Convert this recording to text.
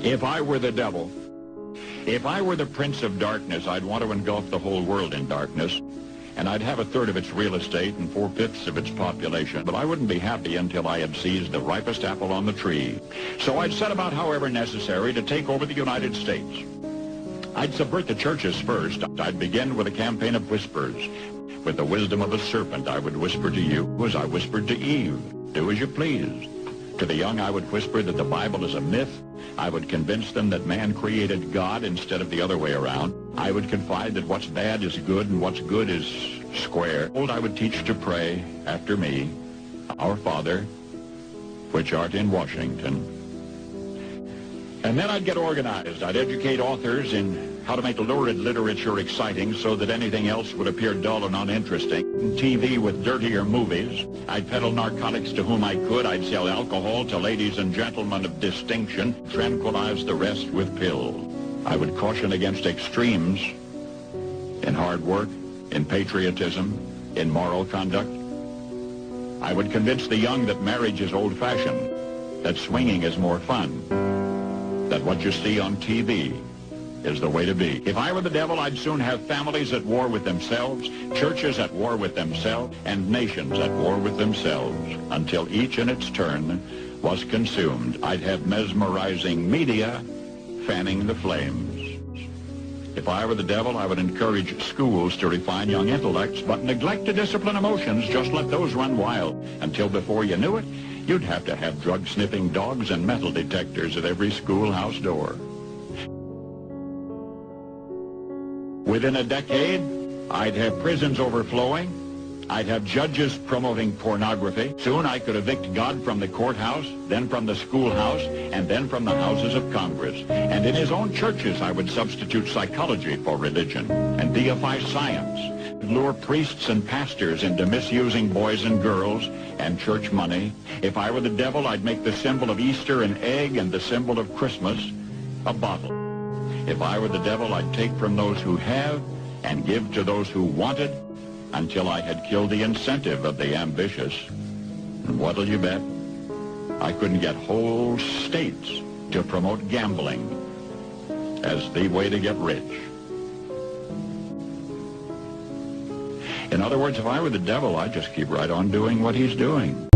If I were the devil, if I were the prince of darkness, I'd want to engulf the whole world in darkness, and I'd have 1/3 of its real estate and 4/5 of its population, but I wouldn't be happy until I had seized the ripest apple on the tree. So I'd set about, however necessary, to take over the United States. I'd subvert the churches first. I'd begin with a campaign of whispers. With the wisdom of a serpent, I would whisper to you as I whispered to Eve, do as you please. To the young, I would whisper that the Bible is a myth. I would convince them that man created God instead of the other way around. I would confide that what's bad is good and what's good is square. I would teach to pray after me, Our Father, which art in Washington. And then I'd get organized. I'd educate authors in how to make lurid literature exciting so that anything else would appear dull and uninteresting. TV with dirtier movies. I'd peddle narcotics to whom I could. I'd sell alcohol to ladies and gentlemen of distinction, tranquilize the rest with pills. I would caution against extremes in hard work, in patriotism, in moral conduct. I would convince the young that marriage is old-fashioned, that swinging is more fun, that what you see on TV is the way to be. If I were the devil, I'd soon have families at war with themselves, churches at war with themselves, and nations at war with themselves, until each in its turn was consumed. I'd have mesmerizing media fanning the flames. If I were the devil, I would encourage schools to refine young intellects, but neglect to discipline emotions. Just let those run wild, until before you knew it, you'd have to have drug-sniffing dogs and metal detectors at every schoolhouse door. Within a decade, I'd have prisons overflowing. I'd have judges promoting pornography. Soon I could evict God from the courthouse, then from the schoolhouse, and then from the houses of Congress. And in his own churches, I would substitute psychology for religion and deify science, lure priests and pastors into misusing boys and girls and church money. If I were the devil, I'd make the symbol of Easter an egg and the symbol of Christmas a bottle. If I were the devil, I'd take from those who have and give to those who wanted until I had killed the incentive of the ambitious. And what'll you bet? I couldn't get whole states to promote gambling as the way to get rich. In other words, if I were the devil, I'd just keep right on doing what he's doing.